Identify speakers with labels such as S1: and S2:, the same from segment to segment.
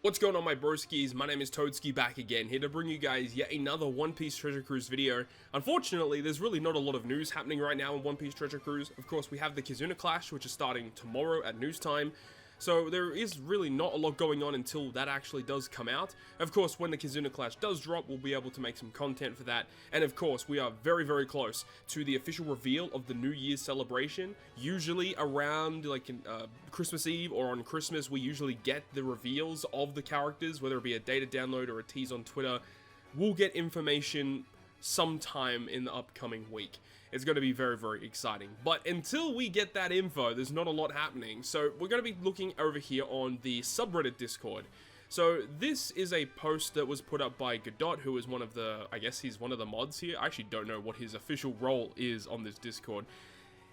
S1: What's going on, my broskiis? My name is Toadski, back again, here to bring you guys yet another One Piece Treasure Cruise video. Unfortunately, there's really not a lot of news happening right now in One Piece Treasure Cruise. Of course, we have the Kizuna Clash, which is starting tomorrow at news time. So there is really not a lot going on until that actually does come out. Of course, when the Kizuna Clash does drop, we'll be able to make some content for that. And of course, we are very, very close to the official reveal of the New Year's celebration. Usually around like Christmas Eve or on Christmas, we usually get the reveals of the characters, whether it be a data download or a tease on Twitter. We'll get information sometime in the upcoming week. It's going to be very, very exciting. But until we get that info, there's not a lot happening. So we're going to be looking over here on the subreddit Discord. So this is a post that was put up by Godot, who is one of the, I guess he's one of the mods here. I actually don't know what his official role is on this Discord.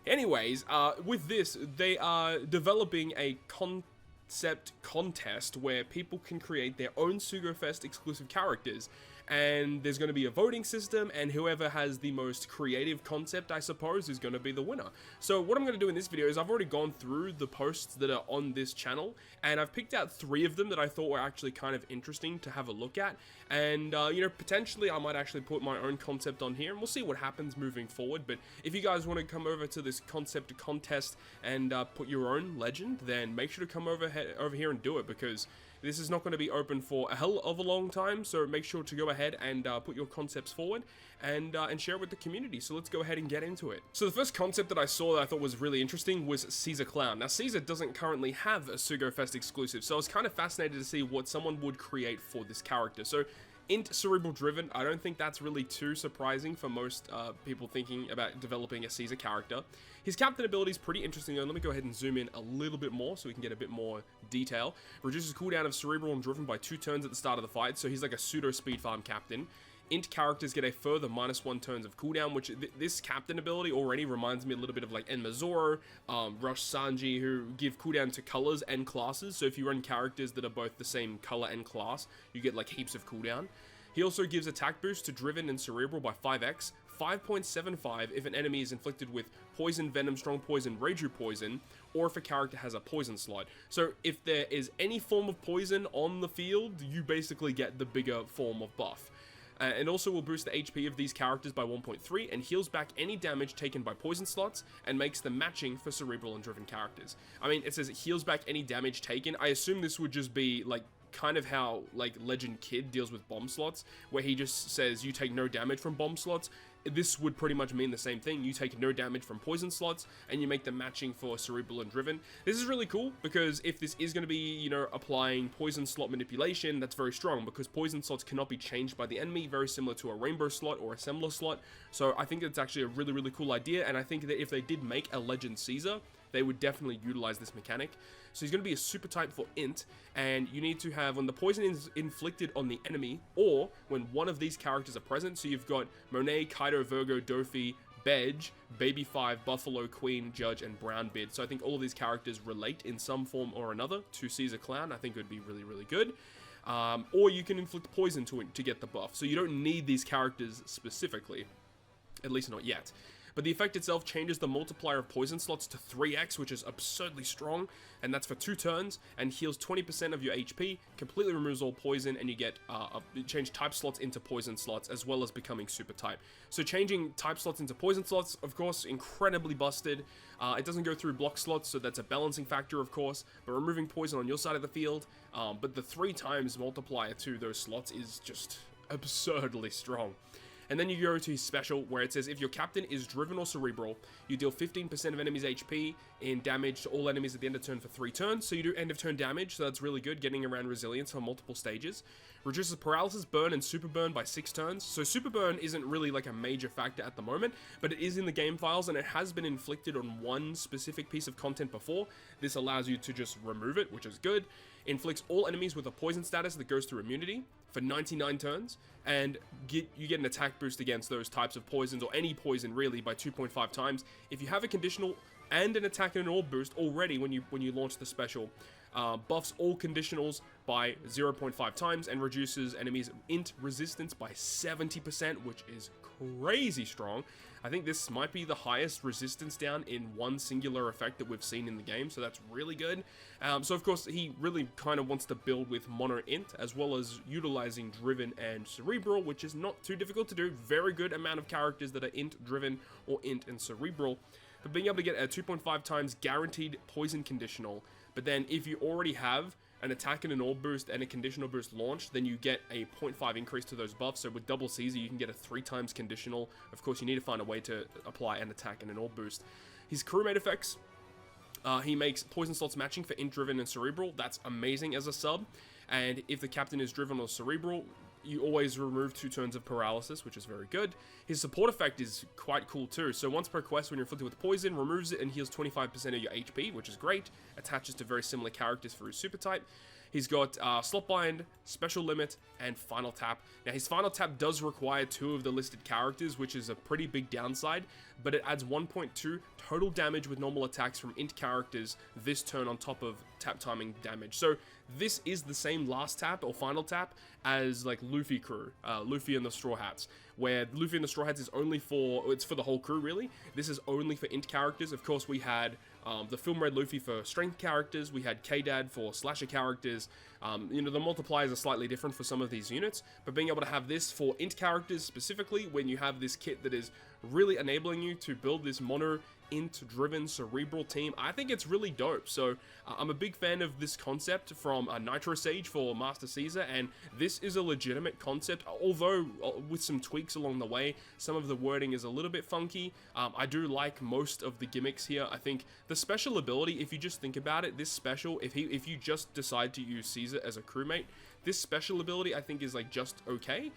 S1: Anyways, with this, they are developing a concept contest where people can create their own SugoFest exclusive characters, and there's going to be a voting system, and whoever has the most creative concept, I suppose, is going to be the winner. So what I'm going to do in this video is I've already gone through the posts that are on this channel, and I've picked out 3 of them that I thought were actually kind of interesting to have a look at, and you know, potentially I might actually put my own concept on here, and we'll see what happens moving forward. But if you guys want to come over to this concept contest and put your own legend, then make sure to come over here and do it, because this is not going to be open for a hell of a long time. So make sure to go ahead and put your concepts forward and share it with the community. So let's go ahead and get into it. So the first concept that I saw that I thought was really interesting was Caesar Clown. Now Caesar doesn't currently have a SugoFest exclusive, so I was kind of fascinated to see what someone would create for this character. So Int Cerebral Driven, I don't think that's really too surprising for most people thinking about developing a Caesar character. His captain ability is pretty interesting though. Let me go ahead and zoom in a little bit more so we can get a bit more detail. Reduces cooldown of Cerebral and Driven by 2 turns at the start of the fight, so he's like a pseudo speed farm captain. Int characters get a further -1 turns of cooldown, which this captain ability already reminds me a little bit of like Enma Zoro, Rush Sanji, who give cooldown to colors and classes. So if you run characters that are both the same color and class, you get like heaps of cooldown. He also gives attack boost to Driven and Cerebral by 5x, 5.75 if an enemy is inflicted with Poison, Venom, Strong Poison, Reiju Poison, or if a character has a poison slot. So if there is any form of poison on the field, you basically get the bigger form of buff. And also will boost the HP of these characters by 1.3 and heals back any damage taken by poison slots and makes them matching for Cerebral and Driven characters. I mean, it says it heals back any damage taken. I assume this would just be like kind of how like Legend Kid deals with bomb slots, where he just says you take no damage from bomb slots. This would pretty much mean the same thing. You take no damage from poison slots and you make them matching for Cerebral and Driven. This is really cool because if this is going to be, you know, applying poison slot manipulation, that's very strong because poison slots cannot be changed by the enemy, very similar to a rainbow slot or a assembler slot. So I think it's actually a really, really cool idea, and I think that if they did make a Legend Caesar, they would definitely utilize this mechanic. So he's going to be a super type for Int, and you need to have when the poison is inflicted on the enemy, or when one of these characters are present. So you've got Monet, Kaido, Virgo, Dofi, Bedge, Baby 5, Buffalo, Queen, Judge, and Brownbeard. So I think all of these characters relate in some form or another to Caesar Clown. I think it would be really, really good. Or you can inflict poison to get the buff. So you don't need these characters specifically, at least not yet. But the effect itself changes the multiplier of poison slots to 3x, which is absurdly strong, and that's for 2 turns, and heals 20% of your HP, completely removes all poison, and you get change type slots into poison slots, as well as becoming super type. So changing type slots into poison slots, of course, incredibly busted. It doesn't go through block slots, so that's a balancing factor, of course, but removing poison on your side of the field, but the 3 times multiplier to those slots is just absurdly strong. And then you go to his special, where it says if your captain is Driven or Cerebral, you deal 15% of enemies' HP in damage to all enemies at the end of turn for 3 turns. So you do end of turn damage, so that's really good, getting around resilience on multiple stages. Reduces paralysis, burn, and super burn by 6 turns. So super burn isn't really like a major factor at the moment, but it is in the game files, and it has been inflicted on one specific piece of content before. This allows you to just remove it, which is good. Inflicts all enemies with a poison status that goes through immunity for 99 turns, and you get an attack boost against those types of poisons, or any poison really, by 2.5 times. If you have a conditional and an attack and an orb boost already when you launch the special, buffs all conditionals by 0.5 times, and reduces enemies' int resistance by 70%, which is crazy strong. I think this might be the highest resistance down in one singular effect that we've seen in the game, so that's really good. So of course, he really kind of wants to build with mono int, as well as utilizing driven and cerebral, which is not too difficult to do. Very good amount of characters that are int driven or int and cerebral. But being able to get a 2.5 times guaranteed poison conditional, but then if you already have an attack and an orb boost and a conditional boost launched, then you get a 0.5 increase to those buffs. So with double Caesar, you can get a 3 times conditional. Of course, you need to find a way to apply an attack and an orb boost. His crewmate effects, he makes poison slots matching for int driven and cerebral. That's amazing as a sub. And if the captain is driven or cerebral, you always remove 2 turns of paralysis, which is very good. His support effect is quite cool too. So once per quest, when you're inflicted with poison, removes it and heals 25% of your HP, which is great. Attaches to very similar characters for his super type. He's got Slot Bind, Special Limit, and Final Tap. Now, his Final Tap does require 2 of the listed characters, which is a pretty big downside, but it adds 1.2 total damage with normal attacks from int characters this turn on top of tap timing damage. So this is the same last tap or final tap as like Luffy crew, Luffy and the Straw Hats, where Luffy and the Straw Hats is only for, it's for the whole crew really. This is only for int characters. Of course, we had the Film Red Luffy for strength characters, we had K-Dad for slasher characters. You know, the multipliers are slightly different for some of these units, but being able to have this for int characters specifically, when you have this kit that is really enabling you to build this mono int driven cerebral team, I think it's really dope. So I'm a big fan of this concept from Nitro Sage for Master Caesar, and this is a legitimate concept, although with some tweaks along the way. Some of the wording is a little bit funky. I do like most of the gimmicks here. I think the special ability, if you just think about it, this special, if you just decide to use Caesar as a crewmate, this special ability I think is like just okay.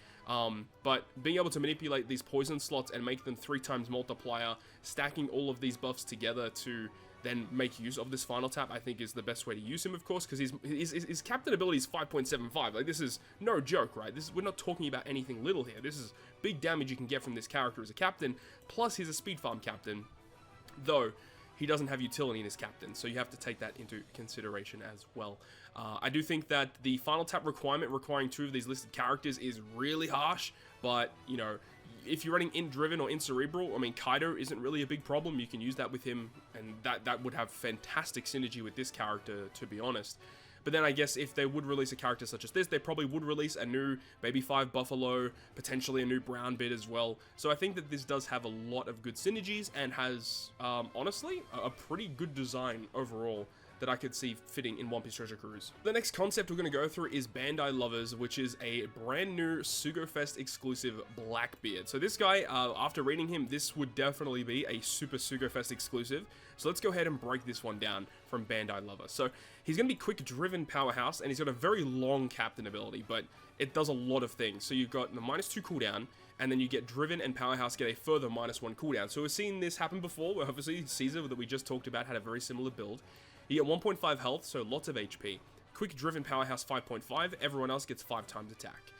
S1: But being able to manipulate these poison slots and make them 3 times multiplier, stacking all of these buffs together to then make use of this final tap, I think is the best way to use him, of course, because his captain ability is 5.75. Like, this is no joke, right? We're not talking about anything little here. This is big damage you can get from this character as a captain, plus he's a speed farm captain, though he doesn't have utility in his captain, so you have to take that into consideration as well. I do think that the final tap requirement requiring 2 of these listed characters is really harsh, but, you know, if you're running int driven or int cerebral, I mean, Kaido isn't really a big problem. You can use that with him, and that would have fantastic synergy with this character, to be honest. But then I guess if they would release a character such as this, they probably would release a new Baby 5 Buffalo, potentially a new Brown Bit as well. So I think that this does have a lot of good synergies and has, honestly, a pretty good design overall that I could see fitting in One Piece Treasure Cruise. The next concept we're going to go through is Bandai Lovers, which is a brand new SugoFest exclusive Blackbeard. So this guy, after reading him, this would definitely be a super SugoFest exclusive. So let's go ahead and break this one down from Bandai Lover. So he's going to be quick driven powerhouse, and he's got a very long captain ability, but it does a lot of things. So you've got the -2 cooldown, and then you get driven and powerhouse get a further -1 cooldown. So we've seen this happen before, where obviously Caesar that we just talked about had a very similar build. You get 1.5 health, so lots of HP. Quick driven powerhouse 5.5, everyone else gets 5 times attack.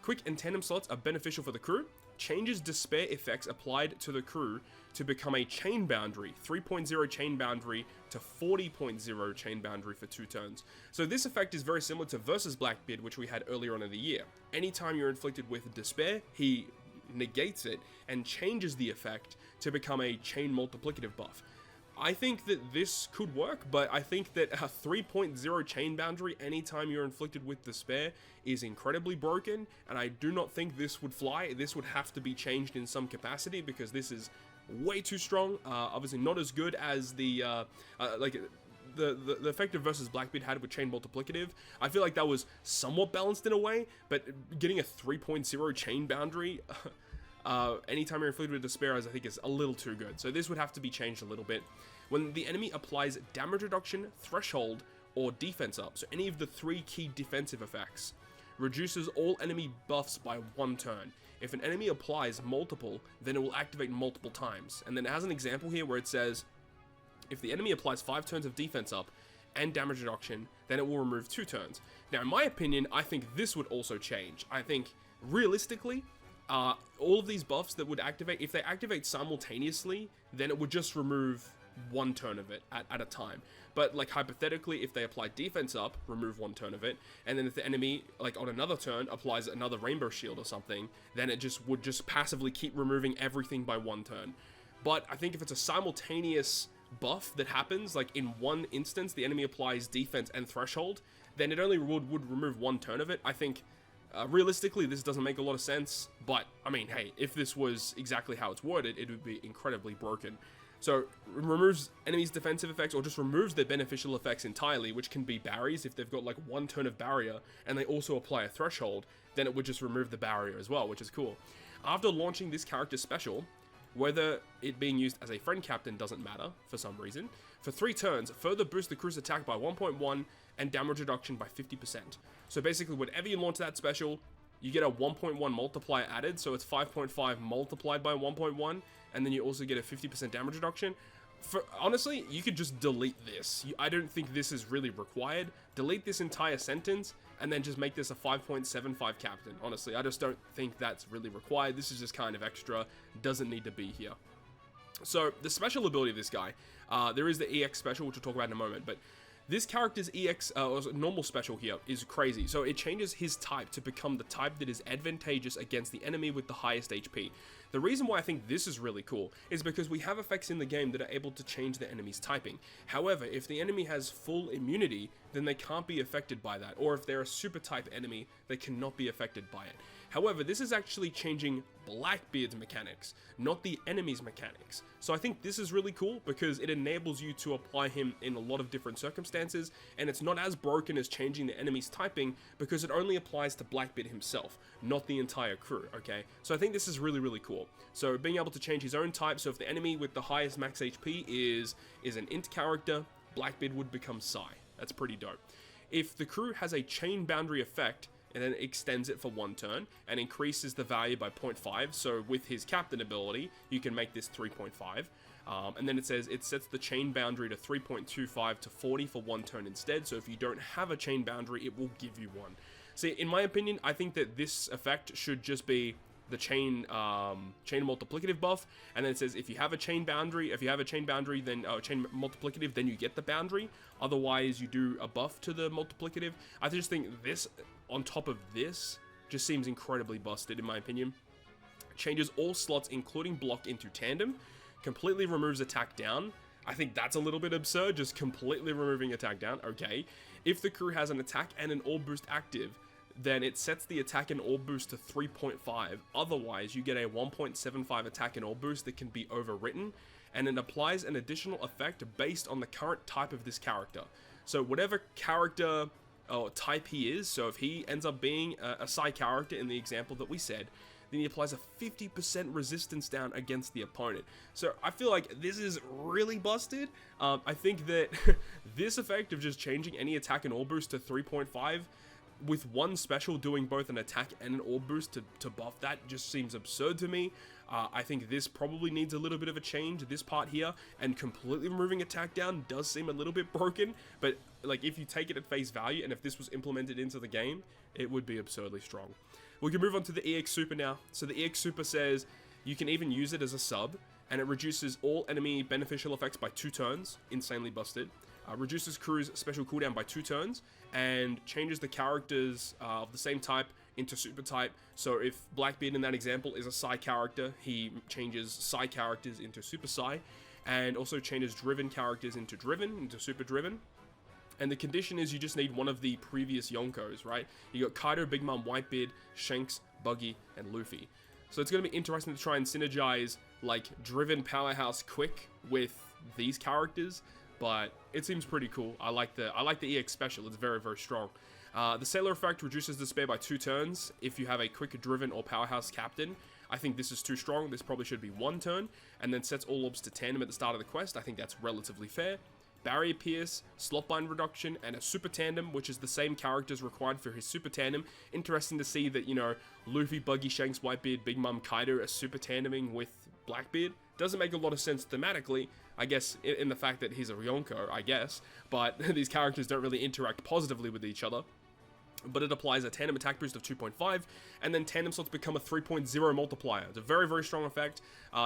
S1: Quick and tandem slots are beneficial for the crew. Changes despair effects applied to the crew to become a chain boundary, 3.0 chain boundary to 40.0 chain boundary for 2 turns. So this effect is very similar to Versus Blackbeard, which we had earlier on in the year. Anytime you're inflicted with despair, he negates it and changes the effect to become a chain multiplicative buff. I think that this could work, but I think that a 3.0 chain boundary anytime you're inflicted with despair is incredibly broken, and I do not think this would fly. This would have to be changed in some capacity, because this is way too strong. Obviously not as good as the effect of Versus Blackbeard had with chain multiplicative. I feel like that was somewhat balanced in a way, but getting a 3.0 chain boundary anytime you're inflicted with despair, I think is a little too good. So this would have to be changed a little bit. When the enemy applies damage reduction, threshold, or defense up, so any of the 3 key defensive effects, reduces all enemy buffs by 1 turn. If an enemy applies multiple, then it will activate multiple times. And then it has an example here where it says, if the enemy applies 5 turns of defense up and damage reduction, then it will remove 2 turns. Now, in my opinion, I think this would also change. I think, realistically, all of these buffs that would activate, if they activate simultaneously, then it would just remove one turn of it at a time. But like hypothetically, if they apply defense up, remove one turn of it, and then if the enemy like on another turn applies another rainbow shield or something, then it would just passively keep removing everything by one turn. But I think if it's a simultaneous buff that happens, like in one instance the enemy applies defense and threshold, then it only would remove one turn of it. I think realistically this doesn't make a lot of sense, but I mean, hey, if this was exactly how it's worded, it would be incredibly broken. So it removes enemies' defensive effects, or just removes their beneficial effects entirely, which can be barriers. If they've got like one turn of barrier and they also apply a threshold, then it would just remove the barrier as well, which is cool. After launching this character special, whether it being used as a friend captain doesn't matter for some reason, for 3 turns, further boost the crew's attack by 1.1 and damage reduction by 50%. So basically, whenever you launch that special, you get a 1.1 multiplier added, so it's 5.5 multiplied by 1.1, and then you also get a 50% damage reduction. Honestly, you could just delete this. I don't think this is really required. Delete this entire sentence, and then just make this a 5.75 captain. Honestly, I just don't think that's really required. This is just kind of extra. Doesn't need to be here. So, the special ability of this guy, there is the EX special, which we'll talk about in a moment, but this character's EX, normal special here, is crazy. So it changes his type to become the type that is advantageous against the enemy with the highest HP. The reason why I think this is really cool is because we have effects in the game that are able to change the enemy's typing. However, if the enemy has full immunity, then they can't be affected by that. Or if they're a super type enemy, they cannot be affected by it. However, this is actually changing Blackbeard's mechanics, not the enemy's mechanics. So I think this is really cool because it enables you to apply him in a lot of different circumstances, and it's not as broken as changing the enemy's typing because it only applies to Blackbeard himself, not the entire crew, okay? So I think this is really, really cool. So being able to change his own type, so if the enemy with the highest max HP is an int character, Blackbeard would become Psy. That's pretty dope. If the crew has a chain boundary effect, and then extends it for 1 turn and increases the value by 0.5. So with his captain ability, you can make this 3.5. And then it says it sets the chain boundary to 3.25 to 40 for 1 turn instead. So if you don't have a chain boundary, it will give you one. See, in my opinion, I think that this effect should just be the chain multiplicative buff, and then it says if you have a chain boundary, then chain multiplicative, then you get the boundary. Otherwise, you do a buff to the multiplicative. I just think this on top of this just seems incredibly busted in my opinion. Changes all slots including block into tandem, completely removes attack down. I think that's a little bit absurd, just completely removing attack down. Okay, if the crew has an attack and an orb boost active, then it sets the attack and orb boost to 3.5. Otherwise, you get a 1.75 attack and orb boost that can be overwritten, and it applies an additional effect based on the current type of this character. So whatever character or type he is, so if he ends up being a Psy character in the example that we said, then he applies a 50% resistance down against the opponent. So I feel like this is really busted. I think that this effect of just changing any attack and orb boost to 3.5 with one special doing both an attack and an orb boost to buff that just seems absurd to me. I think this probably needs a little bit of a change, this part here, and completely removing attack down does seem a little bit broken, but like if you take it at face value and if this was implemented into the game, it would be absurdly strong. We can move on to the EX Super now. So the EX Super says you can even use it as a sub, and it reduces all enemy beneficial effects by 2 turns, insanely busted. Reduces crew's special cooldown by 2 turns, and changes the characters of the same type into super type. So if Blackbeard in that example is a Psy character, he changes Psy characters into super Psy, and also changes driven characters into super driven. And the condition is you just need one of the previous Yonkos, right? You got Kaido, Big Mom, Whitebeard, Shanks, Buggy, and Luffy. So it's going to be interesting to try and synergize like driven powerhouse quick with these characters, but it seems pretty cool. I like the EX special. It's very, very strong. The Sailor effect reduces despair by 2 turns if you have a quick driven or powerhouse captain. I think this is too strong. This probably should be 1 turn, and then sets all orbs to tandem at the start of the quest. I think that's relatively fair. Barrier Pierce, Slot Bind Reduction, and a Super Tandem, which is the same characters required for his Super Tandem. Interesting to see that, you know, Luffy, Buggy, Shanks, Whitebeard, Big Mom, Kaido are Super Tandeming with Blackbeard. Doesn't make a lot of sense thematically, I guess, in the fact that he's a Ryonko, I guess, but these characters don't really interact positively with each other. but it applies a tandem attack boost of 2.5, and then tandem slots become a 3.0 multiplier. It's a very, very strong effect.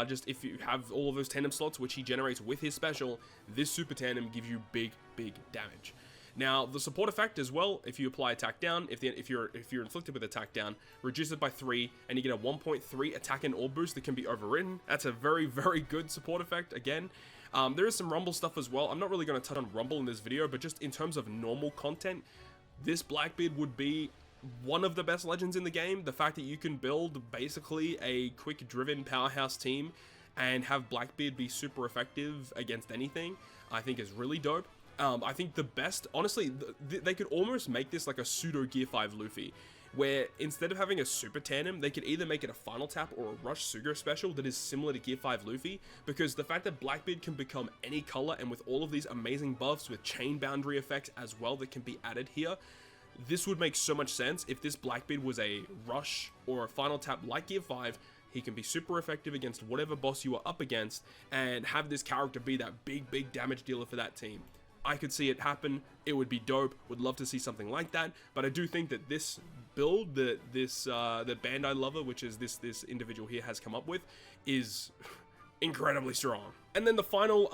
S1: Just if you have all of those tandem slots, which he generates with his special, this super tandem gives you big, big damage. Now, the support effect as well, if you apply attack down, if you're inflicted with attack down, reduce it by 3, and you get a 1.3 attack and all boost that can be overwritten. That's a very, very good support effect, again. There is some Rumble stuff as well. I'm not really going to touch on Rumble in this video, but just in terms of normal content, this Blackbeard would be one of the best legends in the game. The fact that you can build basically a quick-driven powerhouse team and have Blackbeard be super effective against anything, I think is really dope. I think the best, honestly, they could almost make this like a pseudo Gear 5 Luffy, where instead of having a super tandem, they could either make it a final tap or a rush Sugo special that is similar to Gear 5 Luffy, because the fact that Blackbeard can become any color, and with all of these amazing buffs with chain boundary effects as well that can be added here, this would make so much sense. If this Blackbeard was a rush or a final tap like Gear 5, he can be super effective against whatever boss you are up against, and have this character be that big, big damage dealer for that team. I could see it happen. It would be dope. Would love to see something like that. But I do think that this build, that Bandai Lover, which is this individual here, has come up with, is incredibly strong. And then the final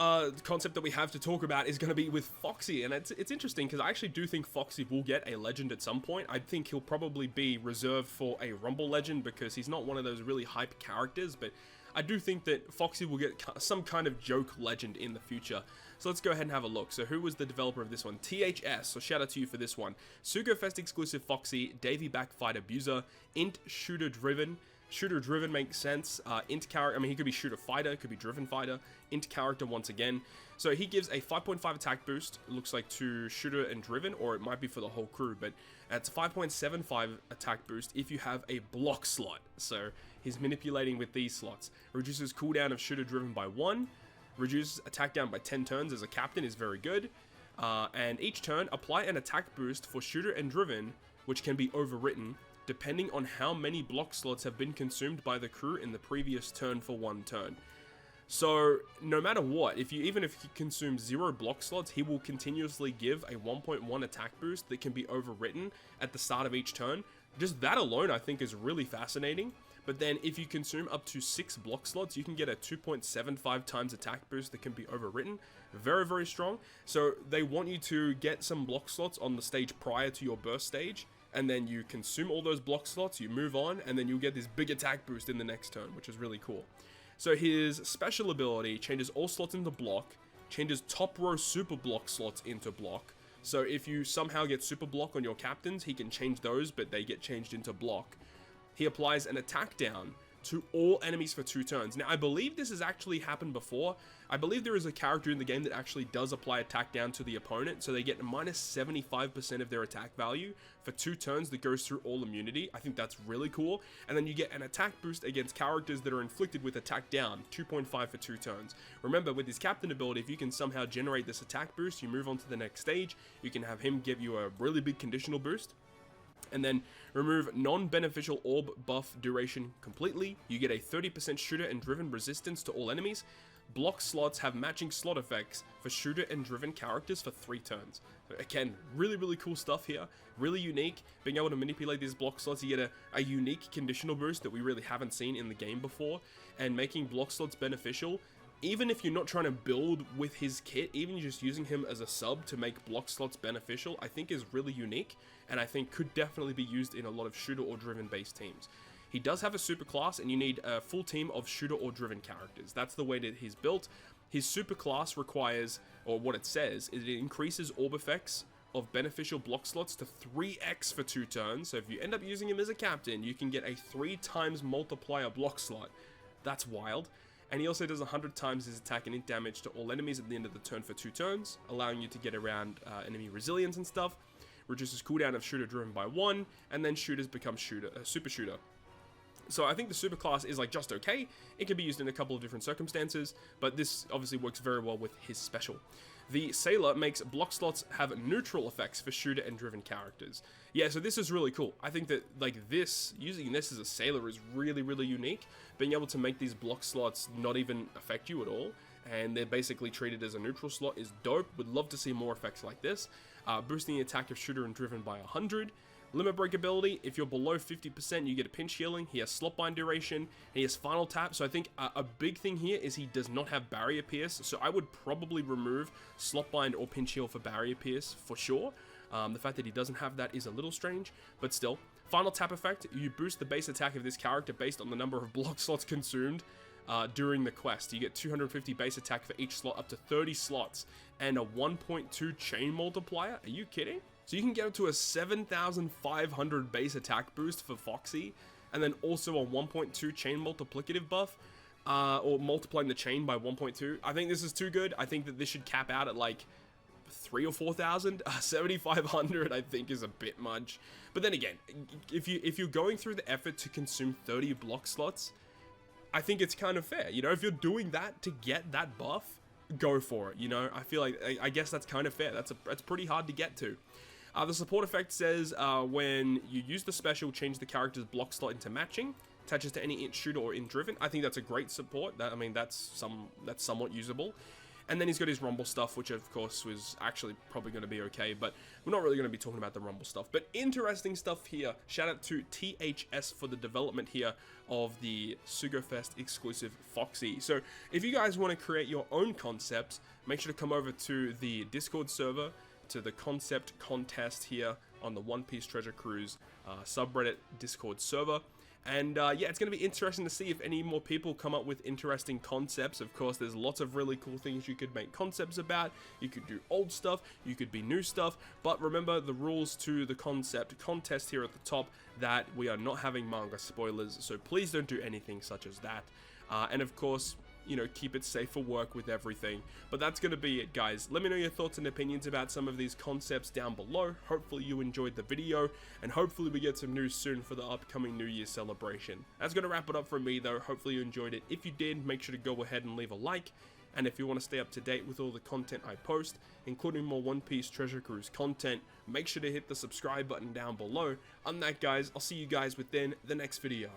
S1: concept that we have to talk about is going to be with Foxy, and it's interesting because I actually do think Foxy will get a legend at some point. I think he'll probably be reserved for a Rumble legend because he's not one of those really hype characters, but I do think that Foxy will get some kind of joke legend in the future. So let's go ahead and have a look. So who was the developer of this one? THS, so shout out to you for this one. Sugo Fest exclusive Foxy, Davy Backfight Abuser, Int Shooter Driven. Shooter Driven makes sense. Int character, I mean, he could be Shooter Fighter, could be Driven Fighter. Int character once again. So he gives a 5.5 attack boost, it looks like to Shooter and Driven, or it might be for the whole crew, but it's 5.75 attack boost if you have a block slot. So he's manipulating with these slots. Reduces cooldown of Shooter Driven by 1. Reduces attack down by 10 turns as a captain is very good. And each turn, apply an attack boost for Shooter and Driven, which can be overwritten, depending on how many block slots have been consumed by the crew in the previous turn for 1 turn. So, no matter what, even if he consumes 0 block slots, he will continuously give a 1.1 attack boost that can be overwritten at the start of each turn. Just that alone, I think, is really fascinating. But then, if you consume up to 6 block slots, you can get a 2.75 times attack boost that can be overwritten. Very, very strong. So, they want you to get some block slots on the stage prior to your burst stage, and then you consume all those block slots, you move on, and then you'll get this big attack boost in the next turn, which is really cool. So his special ability changes all slots into block, changes top row super block slots into block. So if you somehow get super block on your captains, he can change those, but they get changed into block. He applies an attack down to all enemies for 2 turns. Now, I believe this has actually happened before. I believe there is a character in the game that actually does apply attack down to the opponent, so they get minus 75% of their attack value for 2 turns that goes through all immunity. I think that's really cool. And then you get an attack boost against characters that are inflicted with attack down, 2.5 for 2 turns. Remember, with his captain ability, if you can somehow generate this attack boost, you move on to the next stage, you can have him give you a really big conditional boost. And then remove non-beneficial orb buff duration completely. You get a 30% shooter and driven resistance to all enemies. Block slots have matching slot effects for shooter and driven characters for 3 turns. So again, really, really cool stuff here. Really unique. Being able to manipulate these block slots, you get a unique conditional boost that we really haven't seen in the game before. And making block slots beneficial, even if you're not trying to build with his kit, even just using him as a sub to make block slots beneficial, I think is really unique, and I think could definitely be used in a lot of shooter or driven based teams. He does have a super class, and you need a full team of shooter or driven characters. That's the way that he's built. His super class requires, or what it says, is it increases orb effects of beneficial block slots to 3x for 2 turns. So if you end up using him as a captain, you can get a 3 times multiplier block slot. That's wild. And he also does 100 times his attack and int damage to all enemies at the end of the turn for 2 turns, allowing you to get around enemy resilience and stuff. Reduces cooldown of shooter driven by 1, and then shooters become super shooter. So I think the super class is like just okay. It can be used in a couple of different circumstances, but this obviously works very well with his special. The Sailor makes block slots have neutral effects for shooter and driven characters. Yeah, so this is really cool. I think that like this, using this as a Sailor is really, really unique. Being able to make these block slots not even affect you at all, and they're basically treated as a neutral slot is dope. Would love to see more effects like this. boosting the attack of shooter and driven by 100. Limit break ability, if you're below 50%, you get a pinch healing. He has slotbind duration, and he has final tap. So I think a big thing here is he does not have barrier pierce. So I would probably remove slotbind or pinch heal for barrier pierce for sure. The fact that he doesn't have that is a little strange, but still. Final tap effect, you boost the base attack of this character based on the number of block slots consumed during the quest. You get 250 base attack for each slot, up to 30 slots, and a 1.2 chain multiplier. Are you kidding? So you can get up to a 7,500 base attack boost for Foxy, and then also a 1.2 chain multiplicative buff, or multiplying the chain by 1.2. I think this is too good. I think that this should cap out at like 3,000 or 4,000. 7,500 I think is a bit much. But then again, if you're going through the effort to consume 30 block slots, I think it's kind of fair. You know, if you're doing that to get that buff, go for it. You know, I feel like I guess that's kind of fair. That's pretty hard to get to. The support effect says when you use the special, change the character's block slot into matching. Attaches to any shooter or in driven. I think that's a great support. I mean, that's somewhat usable. And then he's got his Rumble stuff, which of course was actually probably going to be okay, but we're not really going to be talking about the Rumble stuff. But interesting stuff here. Shout out to THS for the development here of the SugoFest exclusive Foxy. So if you guys want to create your own concepts, make sure to come over to the Discord server, to the concept contest here on the One Piece Treasure Cruise subreddit Discord server. And yeah, it's going to be interesting to see if any more people come up with interesting concepts. Of course, there's lots of really cool things you could make concepts about. You could do old stuff, you could be new stuff. But remember the rules to the concept contest here at the top, that we are not having manga spoilers. So please don't do anything such as that. And of course, you know, keep it safe for work with everything. But that's going to be it, guys. Let me know your thoughts and opinions about some of these concepts down below. Hopefully you enjoyed the video, and hopefully we get some news soon for the upcoming New Year's celebration. That's going to wrap it up from me, though. Hopefully you enjoyed it. If you did, make sure to go ahead and leave a like. And if you want to stay up to date with all the content I post, including more One Piece Treasure Cruise content, make sure to hit the subscribe button down below. On that, guys, I'll see you guys within the next video.